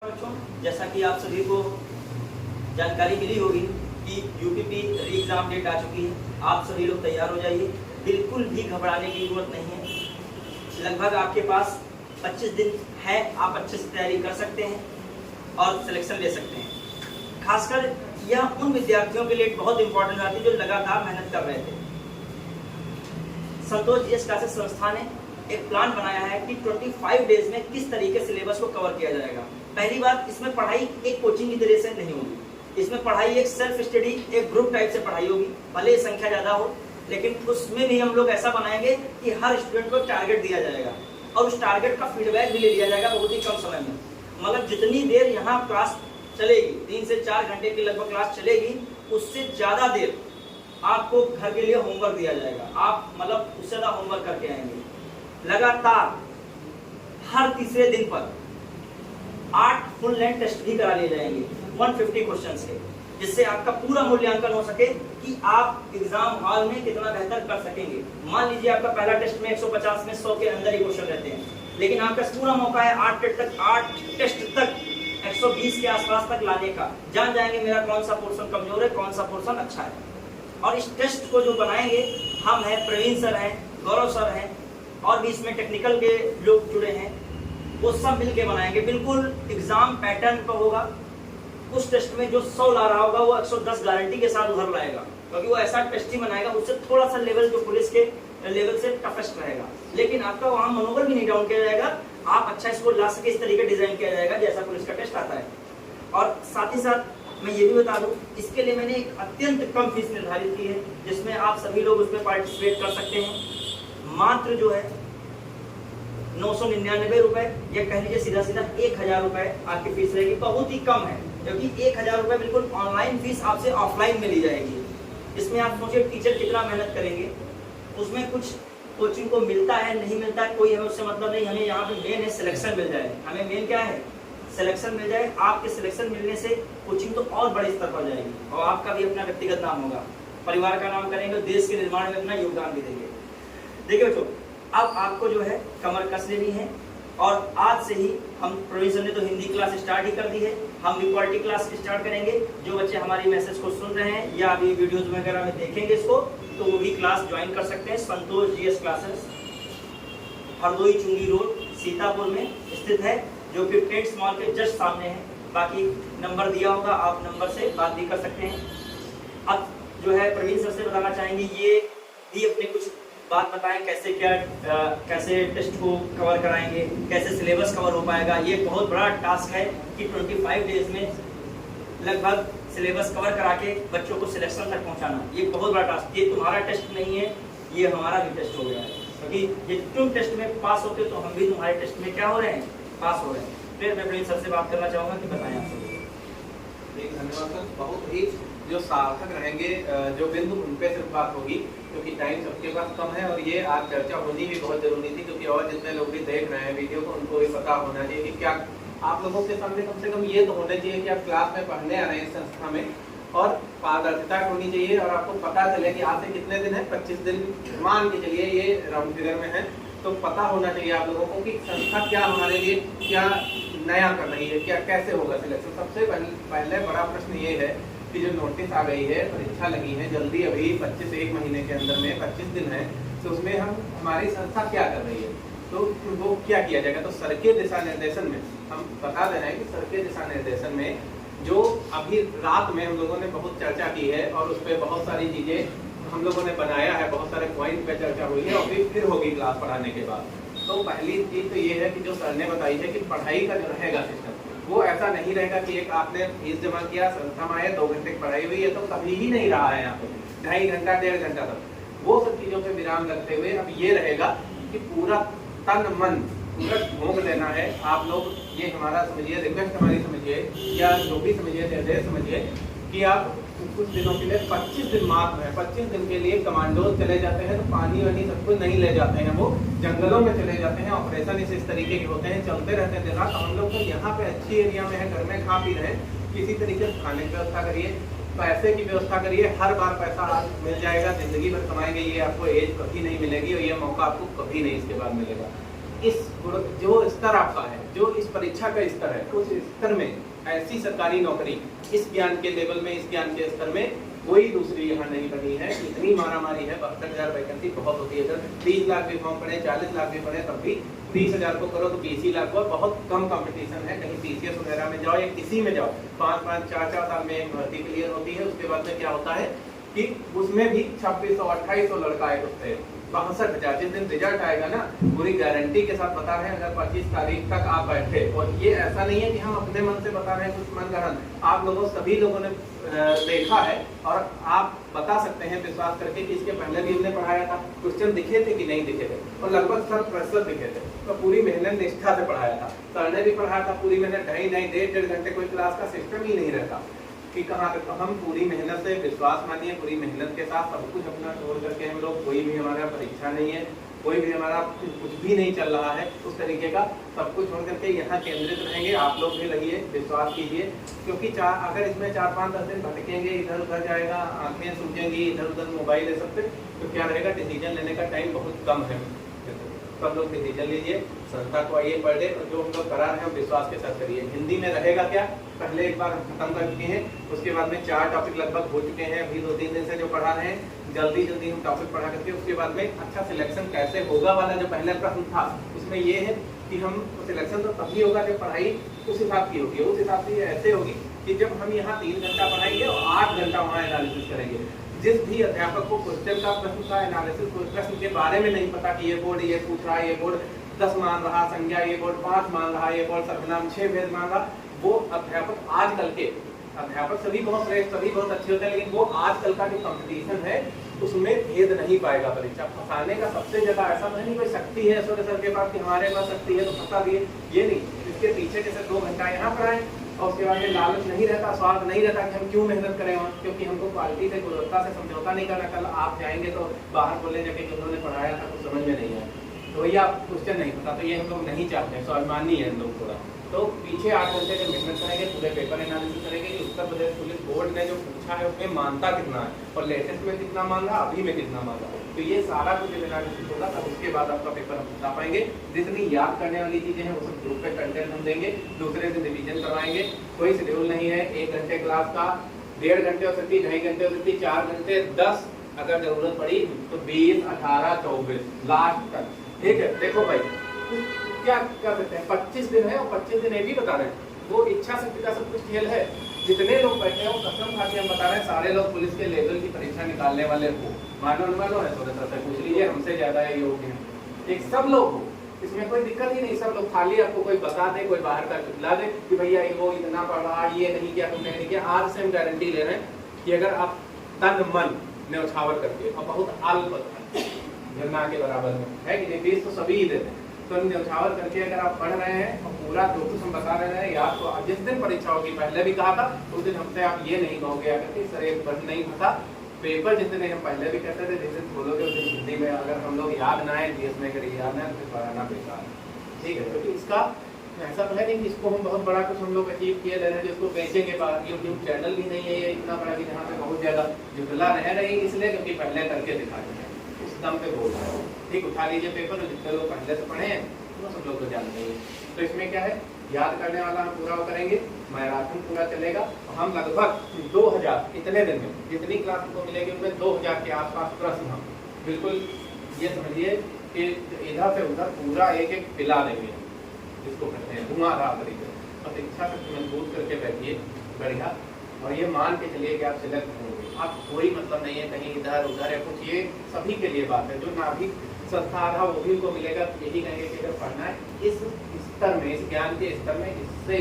बच्चों, जैसा कि आप सभी को जानकारी मिली होगी कि यूपीपी री एग्जाम डेट आ चुकी है। आप सभी लोग तैयार हो जाइए, बिल्कुल भी घबराने की जरूरत नहीं है। लगभग आपके पास 25 दिन है, आप अच्छे से तैयारी कर सकते हैं और सिलेक्शन ले सकते हैं। खासकर यह उन विद्यार्थियों के लिए बहुत इंपॉर्टेंट बात है जो लगातार मेहनत कर रहे थे। संतोष जीएस क्लासेस संस्था ने एक प्लान बनाया है कि 25 डेज में किस तरीके सिलेबस को कवर किया जाएगा। पहली बात, इसमें पढ़ाई एक कोचिंग की तरह से नहीं होगी। इसमें पढ़ाई एक सेल्फ स्टडी, एक ग्रुप टाइप से पढ़ाई होगी। भले ही संख्या ज्यादा हो, लेकिन उसमें भी हम लोग ऐसा बनाएंगे कि हर स्टूडेंट को टारगेट दिया जाएगा और उस टारगेट का फीडबैक भी ले लिया जाएगा बहुत ही कम समय में। मतलब जितनी देर यहाँ क्लास चलेगी, 3 से 4 घंटे की लगभग क्लास चलेगी, उससे ज्यादा देर आपको घर के लिए होमवर्क दिया जाएगा। आप मतलब उससे ज्यादा होमवर्क करके आएंगे। लगातार हर तीसरे दिन पर 8 फुल लेंथ टेस्ट भी करा लिए जाएंगे 150 क्वेश्चंस के, जिससे आपका पूरा मूल्यांकन हो सके कि आप एग्जाम हॉल में कितना बेहतर कर सकेंगे। मान लीजिए आपका पहला टेस्ट में 150 में 100 के अंदर ही क्वेश्चन रहते हैं, लेकिन आपका पूरा मौका है 8 टेस्ट तक 120 के आसपास तक लाने का। जान जाएंगे मेरा कौन सा पोर्शन कमजोर है, कौन सा पोर्शन अच्छा है। और इस टेस्ट को जो बनाएंगे हम हैं, प्रवीण सर हैं, गौरव सर हैं और भी इसमें टेक्निकल के लोग जुड़े हैं, वो सब मिलके बनाएंगे। बिल्कुल एग्जाम पैटर्न पर होगा। उस टेस्ट में जो 100 ला रहा होगा वो 110 गारंटी के साथ उधर लाएगा, क्योंकि वो ऐसा टेस्ट ही बनाएगा उससे थोड़ा सा लेवल जो पुलिस के लेवल से टफेस्ट रहेगा। लेकिन आपका वहां मनोबल भी नहीं डाउन किया जाएगा, आप अच्छा इसको ला सके इस तरीके डिजाइन किया जाएगा जैसा पुलिस का टेस्ट आता है। और साथ ही साथ मैं ये भी बता दूं, इसके लिए मैंने एक अत्यंत कम फीस निर्धारित की है, जिसमें आप सभी लोग उसमें पार्टिसिपेट कर सकते हैं। मात्र जो है 999 रुपए, या कह लीजिए सीधा सीधा 1000 रुपए आपकी फीस रहेगी। बहुत ही कम है, क्योंकि 1000 रुपए बिल्कुल ऑनलाइन फीस आपसे ऑफलाइन में ली जाएगी। इसमें आप सोचिए टीचर कितना मेहनत करेंगे। उसमें कुछ कोचिंग को मिलता है, नहीं मिलता है, कोई हमें उससे मतलब नहीं। हमें यहाँ पे मेन है सिलेक्शन मिल जाए। हमें मेन क्या है, सिलेक्शन मिल जाए। आपके सिलेक्शन मिलने से कोचिंग तो और बड़े स्तर पर जाएगी और आपका भी अपना व्यक्तिगत नाम होगा, परिवार का नाम करेंगे, देश के निर्माण में अपना योगदान भी देंगे। देखिए बच्चों, अब आपको जो है कमर कस लेनी है और आज से ही हम प्रोविजन ने तो हिंदी क्लास स्टार्ट ही कर दी है, हम भी क्वालिटी क्लास स्टार्ट करेंगे। जो बच्चे हमारी मैसेज को सुन रहे हैं या अभी वीडियोज वगैरह में देखेंगे इसको, तो वो भी क्लास ज्वाइन कर सकते हैं। संतोष जीएस क्लासेस हरदोई चुंगी रोड सीतापुर में स्थित है, जो कि टेंट्स मॉल के जस्ट सामने है। बाकी नंबर दिया होगा, आप नंबर से बात भी कर सकते हैं। अब जो है प्रवीण सर से बताना चाहेंगे, ये भी अपने कुछ बात बताएं कैसे क्या कैसे टेस्ट को कवर कराएंगे, कैसे सिलेबस कवर हो पाएगा। ये बहुत बड़ा टास्क है कि 25 डेज में लगभग सिलेबस कवर करा के बच्चों को सिलेक्शन तक पहुंचाना। ये बहुत बड़ा टास्क। ये तुम्हारा टेस्ट नहीं है, ये हमारा भी टेस्ट हो गया है, क्योंकि ये तुम टेस्ट में पास होते तो हम भी तुम्हारे टेस्ट में क्या हो रहे हैं, पास हो रहे हैं। फिर मैं प्रवीण सर से बात करना चाहूँगा कि बताएं आप सब। धन्यवाद सर। बहुत ही जो सार्थक रहेंगे, जो बिंदु उन पे सिर्फ बात होगी, क्योंकि टाइम सबके पास कम है और ये आज चर्चा होनी भी बहुत जरूरी थी, क्योंकि और जितने लोग भी देख रहे हैं वीडियो को उनको भी पता होना चाहिए कि क्या आप लोगों के सामने कम से कम ये तो होना चाहिए कि आप क्लास में पढ़ने आ रहे हैं इस संस्था में, और पारदर्शिता होनी चाहिए और आपको पता चले कि आज से कितने दिन है, 25 दिन मान के चलिए, ये राउंड फिगर में है, तो पता होना चाहिए आप लोगों को कि संस्था क्या हमारे लिए क्या नया कर रही है, क्या कैसे होगा सिलेक्शन। सबसे पहले बड़ा प्रश्न ये है कि जो नोटिस आ गई है, परीक्षा लगी है जल्दी, अभी 25 एक महीने के अंदर में 25 दिन है, तो उसमें हमारी संस्था क्या कर रही है, तो वो क्या किया जाएगा। तो सर के दिशा निर्देशन में हम बता दे रहे हैं कि सर के दिशा निर्देशन में जो अभी रात में हम लोगों ने बहुत चर्चा की है और उस पर बहुत सारी चीजें हम लोगों ने बनाया है, बहुत सारे पॉइंट पे चर्चा हुई है और फिर होगी क्लास पढ़ाने के बाद। तो पहली चीज तो ये है कि जो सर ने बताई है कि पढ़ाई का जो रहेगा सिस्टम, वो ऐसा नहीं रहेगा कि एक आपने फीस जमा किया, संस्था में आए, 2 घंटे की पढ़ाई हुई है, तो कभी ही नहीं रहा है यहाँ पे 2.5 घंटा 1.5 घंटा तक। वो सब चीजों पे विराम लगते हुए अब ये रहेगा कि पूरा तन मन पूरा झोंक लेना है। आप लोग ये हमारा समझिए, रिक्वेस्ट हमारी समझिए, या जो भी समझिए, निर्देश समझिए कि आप कुछ दिनों के लिए 25 दिन मात्र है, 25 दिन के लिए कमांडोज चले जाते हैं, तो पानी वानी सब कुछ नहीं ले जाते हैं, वो जंगलों में चले जाते हैं। ऑपरेशन इस तरीके के होते हैं, चलते रहते हैं दिन रात। हम लोग तो यहाँ पे अच्छी एरिया में है, घर में खा पी रहे हैं, किसी तरीके से खाने की व्यवस्था करिए, पैसे की व्यवस्था करिए। हर बार पैसा मिल जाएगा, जिंदगी भर कमाएंगे, ये आपको एज कभी नहीं मिलेगी और ये मौका आपको कभी नहीं इसके बाद मिलेगा। इस जो स्तर आपका है, जो इस परीक्षा का स्तर है उस स्तर में ऐसी सरकारी नौकरी इस ज्ञान के लेवल में, इस ज्ञान के स्तर में कोई दूसरी यहाँ नहीं बनी है। इतनी मारामारी है, 72,000 वैकेंसी बहुत होती है। अगर 30 लाख भी फॉर्म पड़े, 40 लाख भी पड़े, तब भी 30,000 को करो तो 20 लाख को, बहुत कम कंपटीशन है। कहीं PCS वगैरह में जाओ या किसी में जाओ, 5-5, 4-4 साल में भर्ती क्लियर होती है। उसके बाद में क्या होता है कि उसमें भी 2600-2800 लड़का आए होते हैं। 62,000 जिस दिन रिजल्ट आएगा ना, पूरी गारंटी के साथ बता रहे हैं, अगर 25 तारीख तक आप बैठे, और ये ऐसा नहीं है कि हम अपने मन से बता रहे हैं कुछ मन गढ़ंत, आप लोगों सभी लोगों ने देखा है और आप बता सकते हैं विश्वास करके कि इसके पहले भी हमने पढ़ाया था, क्वेश्चन दिखे थे कि नहीं दिखे थे, और लगभग 100% दिखे थे। तो पूरी मेहनत निष्ठा से पढ़ाया था, सर ने भी पढ़ाया था पूरी मेहनत, ढाई 1.5 घंटे कोई क्लास का सिस्टम ही नहीं रहता कि कहाँ तक। हम पूरी मेहनत से, विश्वास मानिए, पूरी मेहनत के साथ सब कुछ अपना छोड़ करके हम लोग, कोई भी हमारा परीक्षा नहीं है, कोई भी हमारा कुछ भी नहीं चल रहा है उस तरीके का, सब कुछ छोड़ करके यहाँ केंद्रित रहेंगे। आप लोग भी रहिए, विश्वास कीजिए, क्योंकि अगर इसमें 4-5-10 दिन भटकेंगे, इधर उधर जाएगा, आंखें सूझेंगी, इधर उधर मोबाइल ये सब पे, तो क्या रहेगा, डिसीजन लेने का टाइम बहुत कम है। सब लोग डिसीजन लीजिए, संस्था को आइए पढ़ ले, और जो हम लोग करा रहे हैं विश्वास के साथ करिए। हिंदी में रहेगा क्या, पहले एक बार खत्म कर चुके हैं, उसके बाद में 4 टॉपिक लगभग हो चुके हैं, अभी 2-3 दिन से जो पढ़ा रहे हैं, जल्दी हम टॉपिक पढ़ा करके उसके बाद में अच्छा सिलेक्शन कैसे होगा वाला जो पहले प्रश्न था, उसमें ये है कि हम सिलेक्शन तो तभी होगा जब पढ़ाई उस हिसाब की होगी। उस हिसाब से ऐसे होगी कि जब हम यहाँ 3 घंटा पढ़ाएंगे और 8 घंटा वहाँ एनालिसिस करेंगे। जिस भी अध्यापक को क्वेश्चन का, प्रश्न का एनालिसिस, प्रश्न के बारे में नहीं पता कि ये बोर्ड ये पूछ रहा है, ये बोर्ड 10 मान रहा संज्ञा, ये बोर्ड 5 मान रहा, ये बोर्ड सर्वनाम 6 भेद मान रहा, वो अध्यापक आजकल के अध्यापक सभी बहुत श्रेष्ठ, सभी बहुत अच्छे होते हैं, लेकिन वो आजकल का जो कंपटीशन है उसमें भेद नहीं पाएगा। परीक्षा फंसाने का सबसे ज्यादा ऐसा नहीं कोई शक्ति है ऐश्वर्य सर के पास कि हमारे पास शक्ति है तो फंसा दिए, ये नहीं। इसके पीछे जैसे 2 घंटा यहाँ पढ़ाएं और उसके बाद में लालच नहीं रहता, स्वार्थ नहीं रहता कि हम क्यों मेहनत करें वहाँ, क्योंकि हमको क्वालिटी से, गुणवत्ता से समझौता नहीं करना। कल आप जाएंगे तो बाहर बोले जाके कि उन्होंने पढ़ाया था कुछ समझ में नहीं आया, तो भैया आप क्वेश्चन नहीं पता, तो ये हम लोग नहीं चाहते हैं, स्वाभिमानी है हम लोग थोड़ा। तो पीछे 8 घंटे जब मेहनत करेंगे, पूरे पेपर एनालिसिस करेंगे कि उत्तर प्रदेश पुलिस बोर्ड ने जो पूछा है उसमें मानता कितना है, और लेटेस्ट में कितना मान रहा, अभी में कितना मान रहा, तो ये सारा कुछ एनालिसिस होगा, तब उसके बाद आपका पेपर हम बता पाएंगे। जितनी याद करने वाली चीजें हैं वो सब ग्रुप पे कंटेंट हम देंगे, दूसरे दिन रिवीजन करवाएंगे। कोई शेड्यूल नहीं है, 1 घंटे क्लास का, 1.5 घंटे हो सकती, 2.5 घंटे हो सकती, 4 घंटे, 10 अगर जरूरत पड़ी तो 20, 18, 24 लास्ट तक, ठीक है। देखो भाई क्या कर सकते हैं, 25 दिन है और 25 दिन ये भी बता रहे हैं, वो इच्छा शक्ति का सब कुछ खेल है। जितने लोग बैठे हैं वो कसम खा के हम बता रहे हैं, सारे लोग पुलिस के लेवल की परीक्षा निकालने वाले हो, मानो है, थोड़ा सा पूछ लीजिए, हमसे ज्यादा है योग्य है, एक सब लोग हो, इसमें कोई दिक्कत ही नहीं। सब लोग खाली आपको कोई बता दे, कोई बाहर का चुटला दे कि भैया वो इतना पढ़ा, ये नहीं किया, तुमने नहीं किया। आज से हम गारंटी ले रहे हैं कि अगर आप तन मन न्यौछावर करके, और बहुत अल्प ना के बराबर में है कि नहीं, फीस तो सभी ही देते हैं, तो न्यौछावर करके अगर आप पढ़ रहे हैं और पूरा जो कुछ हम बता रहे हैं याद, तो जिस दिन परीक्षा होगी, पहले भी कहा था, उस दिन हमसे आप ये नहीं कहोगे आकर के सर एक प्रश्न नहीं फंसा। पेपर जिस दिन हम पहले भी कहते थे, जिस दिन बोलोगे उस दिन हिंदी में अगर हम लोग याद ना है, जीएस में अगर याद ना है तो पढ़ाना बेकार है, ठीक है। क्योंकि इसका ऐसा तो है नहीं कि इसको हम बहुत बड़ा कुछ हम लोग अचीव किए ले रहे हैं, जिसको बेचेंगे बाद। यूट्यूब चैनल भी नहीं है ये इतना बड़ा कि जहाँ पे बहुत ज्यादा जुटला रह रही, इसलिए क्योंकि पहले करके दिखा दें, उस दम पे बोल रहे हैं, ठीक। उठा लीजिए पेपर, जितने लोग पहले से पढ़े हैं वो सब लोग तो जानते हैं। तो इसमें क्या है, याद करने वाला हम पूरा करेंगे, मैराथन पूरा चलेगा, हम लगभग 2000 इतने दिन में जितनी क्लास को मिलेगी उनमें 2000 के आसपास प्रश्न हम बिल्कुल ये समझिए कि इधर से उधर पूरा एक पिला देंगे, जिसको कहते हैं धुआंधार तरीके। और इच्छा से मजबूत करके बैठिए बढ़िया, और ये मान के चलिए कि आप सिलेक्ट होंगे। आप कोई मतलब नहीं है कहीं इधर उधर है कुछ, ये सभी के लिए बात है। जो नाभिक संस्था रहा वो भी उनको मिलेगा, यही कहेंगे कि अगर पढ़ना है इस स्तर में, इस ज्ञान के स्तर में, इससे